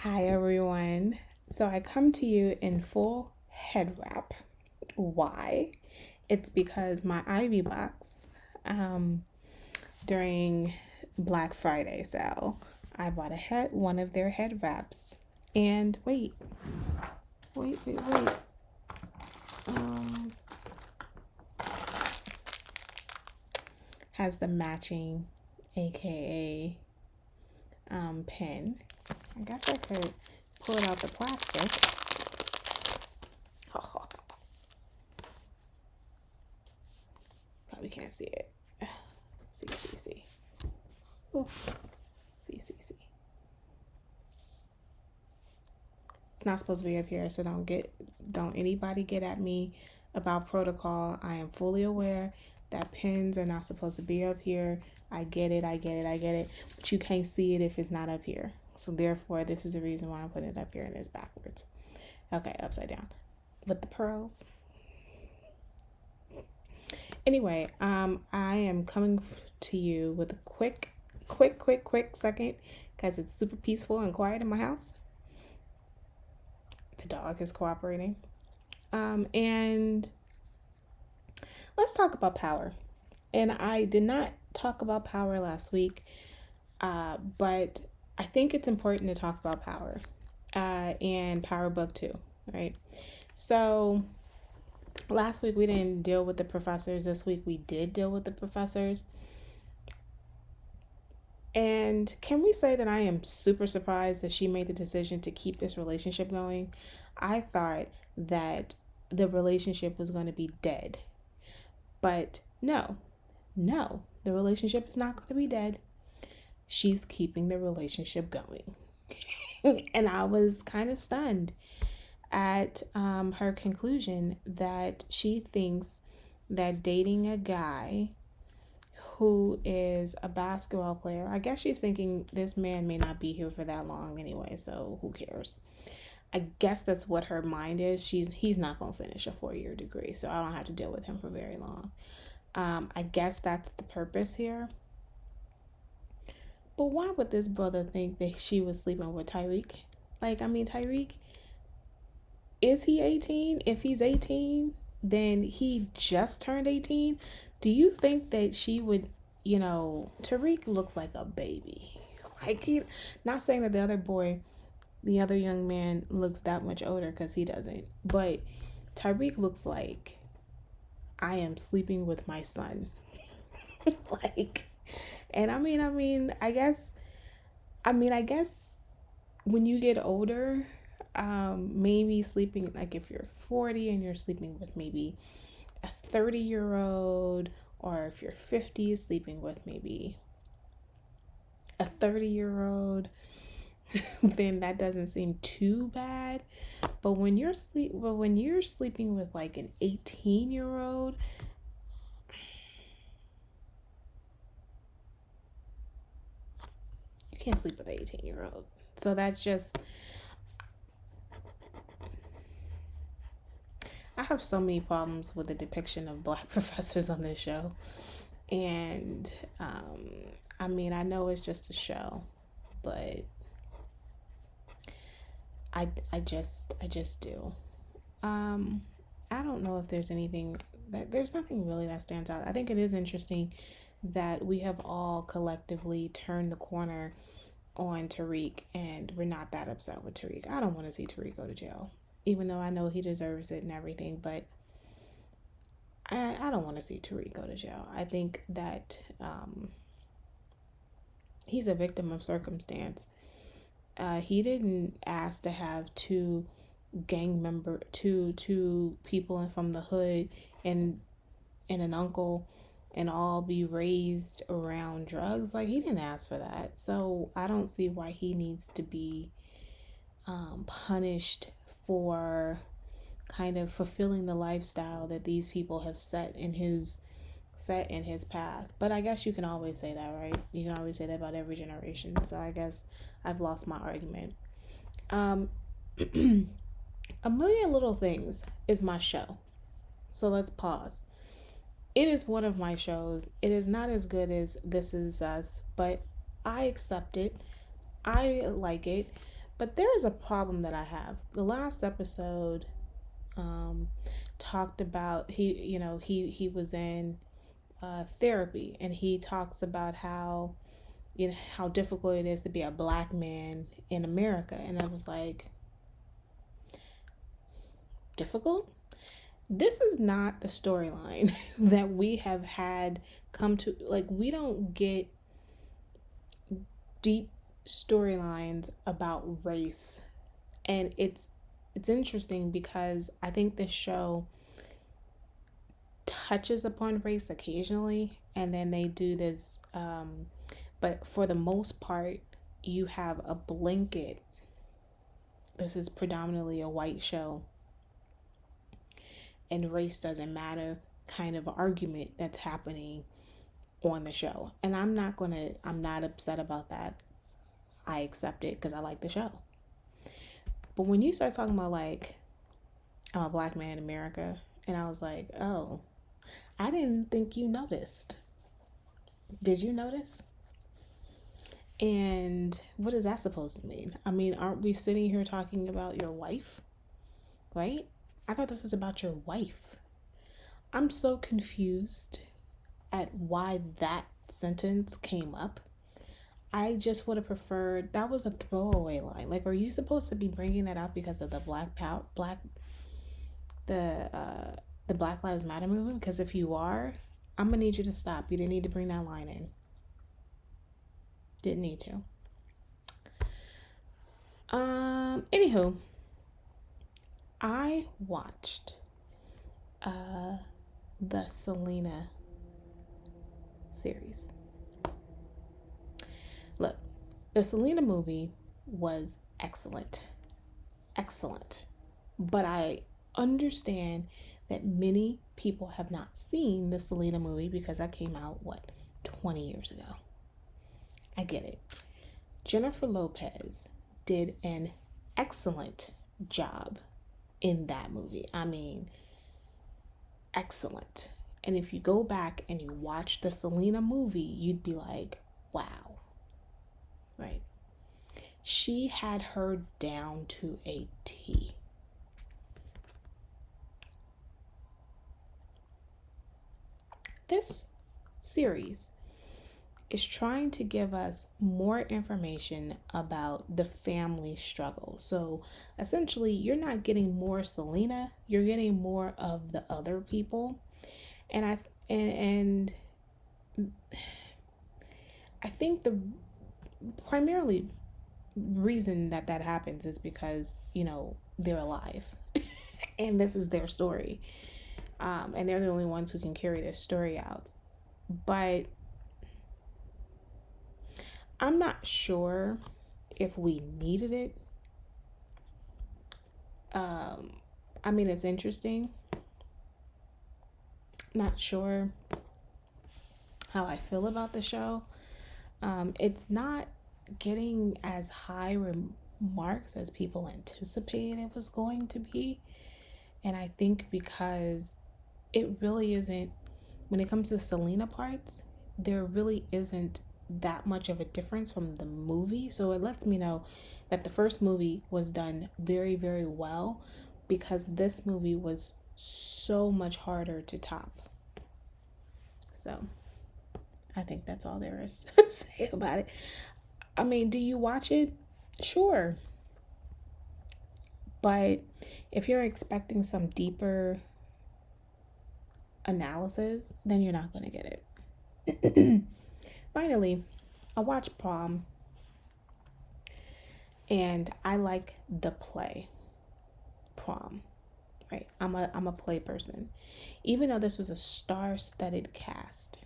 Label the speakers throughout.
Speaker 1: Hi everyone. So I come to you in full head wrap. Why? It's because my Ivy box, um, during Black Friday sale, I bought one of their head wraps. And wait. Um, has the matching, aka pin. I guess I could pull it out the plastic. Probably can't see it. See. Oh, see. It's not supposed to be up here, so don't anybody get at me about protocol. I am fully aware that pins are not supposed to be up here. I get it. But you can't see it if it's not up here. So therefore, this is the reason why I'm putting it up here and it's backwards. Okay, upside down. With the pearls. Anyway, I am coming to you with a quick second because it's super peaceful and quiet in my house. The dog is cooperating. And let's talk about power. And I did not talk about power last week, but I think it's important to talk about power and Power Book 2, right? So last week we didn't deal with the professors. This week we did deal with the professors. And can we say that I am super surprised that she made the decision to keep this relationship going? I thought that the relationship was going to be dead. But no, the relationship is not going to be dead. She's keeping the relationship going. And I was kind of stunned at her conclusion that she thinks that dating a guy who is a basketball player, I guess she's thinking this man may not be here for that long anyway, so who cares? I guess that's what her mind is. He's not going to finish a 4-year degree, so I don't have to deal with him for very long. I guess that's the purpose here. But why would this brother think that she was sleeping with Tyreek? Tyreek, is he 18? If he's 18, then he just turned 18. Do you think that she would, Tariq looks like a baby. Not saying that the other young man looks that much older because he doesn't. But Tyreek looks like I am sleeping with my son. And I guess when you get older, maybe sleeping, like if you're 40 and you're sleeping with maybe a 30-year-old, or if you're 50, sleeping with maybe a 30-year-old, then that doesn't seem too bad. But when you're sleeping with like an 18-year-old, you can't sleep with an 18-year-old. So that's just, I have so many problems with the depiction of black professors on this show. And I know it's just a show, but I just do. I don't know if there's nothing really that stands out. I think it is interesting that we have all collectively turned the corner on Tariq, and we're not that upset with Tariq. I don't want to see Tariq go to jail, even though I know he deserves it and everything, but I don't want to see Tariq go to jail. I think that he's a victim of circumstance. He didn't ask to have two people from the hood and an uncle and all be raised around drugs. Like, he didn't ask for that. So I don't see why he needs to be punished for kind of fulfilling the lifestyle that these people have set in his path. But I guess you can always say that, right? You can always say that about every generation. So I guess I've lost my argument. A Million Little Things is my show. So let's pause. It is one of my shows. It is not as good as This Is Us, but I accept it. I like it. But there is a problem that I have. The last episode um, talked about he was in therapy, and he talks about how how difficult it is to be a black man in America, and I was like, difficult? This is not the storyline that we have had come to. Like, we don't get deep storylines about race, and it's interesting because I think this show touches upon race occasionally, and then they do this but for the most part you have a blanket, this is predominantly a white show and race doesn't matter kind of argument that's happening on the show. And I'm not upset about that. I accept it because I like the show. But when you start talking about like, I'm a black man in America, and I was like, oh, I didn't think you noticed. Did you notice? And what is that supposed to mean? I mean, aren't we sitting here talking about your wife? Right? I thought this was about your wife. I'm so confused at why that sentence came up. I just would have preferred that was a throwaway line. Like, are you supposed to be bringing that up because of the the uh, the Black Lives Matter movement? Because if you are, I'm gonna need you to stop. You didn't need to bring that line in. Didn't need to. Anywho, I watched the Selena series. Look, the Selena movie was excellent. Excellent. But I understand that many people have not seen the Selena movie because that came out, what, 20 years ago. I get it. Jennifer Lopez did an excellent job in that movie. I mean, excellent. And if you go back and you watch the Selena movie, you'd be like, wow. Right? She had her down to a T. This series is trying to give us more information about the family struggle. So essentially, you're not getting more Selena, you're getting more of the other people. And I think the primarily reason that that happens is because, they're alive and this is their story. And they're the only ones who can carry their story out. But I'm not sure if we needed it. I mean, it's interesting. Not sure how I feel about the show. It's not getting as high remarks as people anticipated it was going to be. And I think because it really isn't, when it comes to Selena parts, there really isn't that much of a difference from the movie. So it lets me know that the first movie was done very, very well because this movie was so much harder to top. So I think that's all there is to say about it. I mean, do you watch it? Sure. But if you're expecting some deeper analysis, then you're not going to get it. Finally, I watched Prom, and I like the play Prom. Right? I'm a play person. Even though this was a star-studded cast.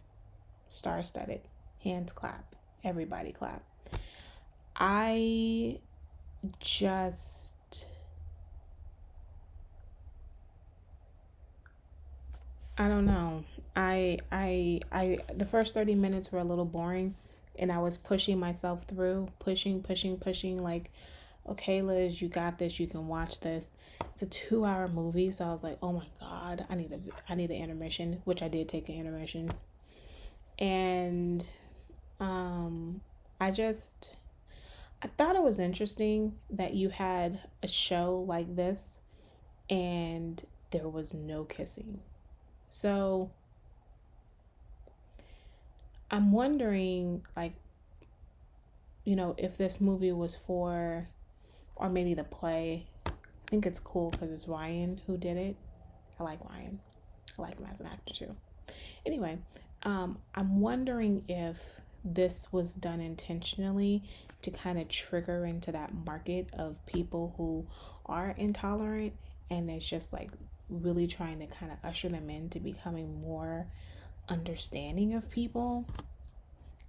Speaker 1: Star-studded. Hands clap. Everybody clap. I just I don't know. I the first 30 minutes were a little boring, and I was pushing myself through, pushing like, okay, Liz, you got this, you can watch this. It's a 2-hour movie, so I was like, oh my god, I need an intermission, which I did take an intermission. And I just I thought it was interesting that you had a show like this and there was no kissing. So I'm wondering, like, if this movie was for, or maybe the play. I think it's cool because it's Ryan who did it. I like Ryan. I like him as an actor too. Anyway, I'm wondering if this was done intentionally to kind of trigger into that market of people who are intolerant, and it's just like really trying to kind of usher them into becoming more understanding of people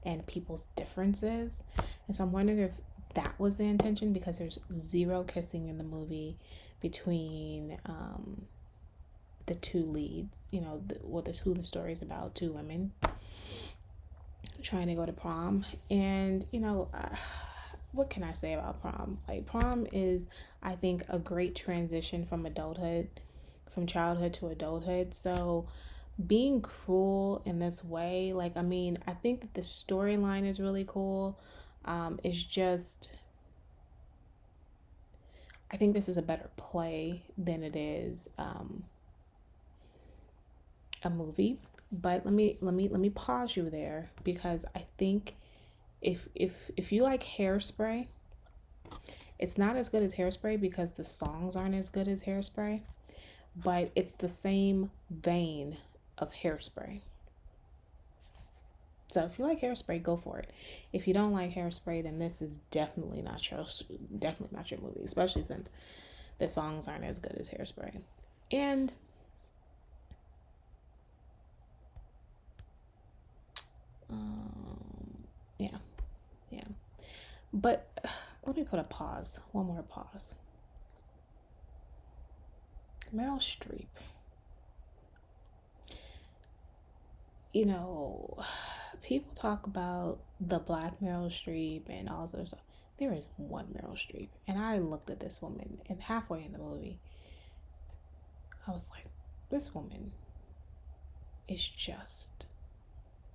Speaker 1: and people's differences. And so I'm wondering if that was the intention, because there's zero kissing in the movie between the two leads. Who the story is about, two women trying to go to prom. And what can I say about prom? Like, prom is, I think, a great transition from adulthood, from childhood to adulthood. So being cruel in this way, like, I mean, I think that the storyline is really cool. It's just, I think this is a better play than it is a movie. But let me pause you there, because I think if you like Hairspray, it's not as good as Hairspray because the songs aren't as good as Hairspray, but it's the same vein of Hairspray. So if you like Hairspray, go for it. If you don't like Hairspray, then this is definitely not your movie, especially since the songs aren't as good as Hairspray. And yeah, yeah. But let me put a pause. One more pause. Meryl Streep. You know, people talk about the black Meryl Streep and all this other stuff. There is one Meryl Streep. And I looked at this woman, and halfway in the movie, I was like, this woman is just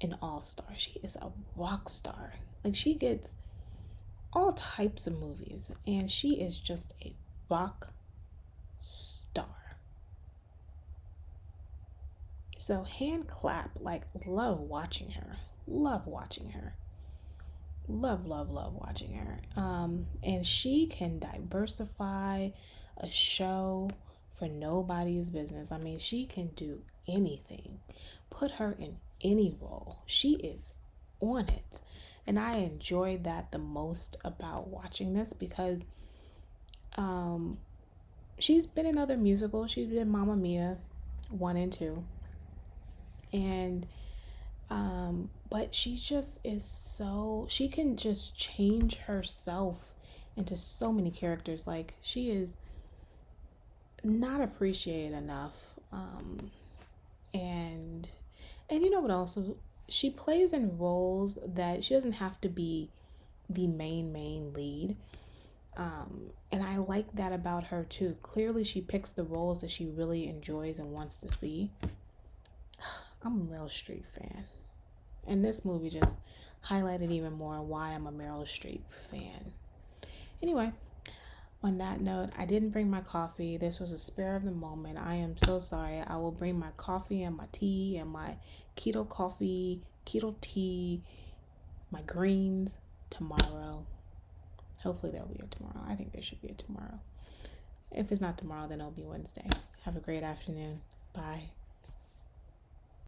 Speaker 1: an all-star. She is a rock star. Like, she gets all types of movies, and she is just a rock star. So hand clap, like, love watching her. Love watching her. Love watching her. And she can diversify a show for nobody's business. I mean, she can do anything. Put her in any role. She is on it. And I enjoyed that the most about watching this, because she's been in other musicals. She's been Mamma Mia 1 and 2. And but she just is so, she can just change herself into so many characters. Like, she is not appreciated enough. And you know what, also, she plays in roles that she doesn't have to be the main lead. And I like that about her too. Clearly she picks the roles that she really enjoys and wants to see. I'm a Meryl Streep fan. And this movie just highlighted even more why I'm a Meryl Streep fan. Anyway, on that note, I didn't bring my coffee. This was a spare of the moment. I am so sorry. I will bring my coffee and my tea and my keto coffee, keto tea, my greens tomorrow. Hopefully there'll be a tomorrow. I think there should be a tomorrow. If it's not tomorrow, then it'll be Wednesday. Have a great afternoon. Bye.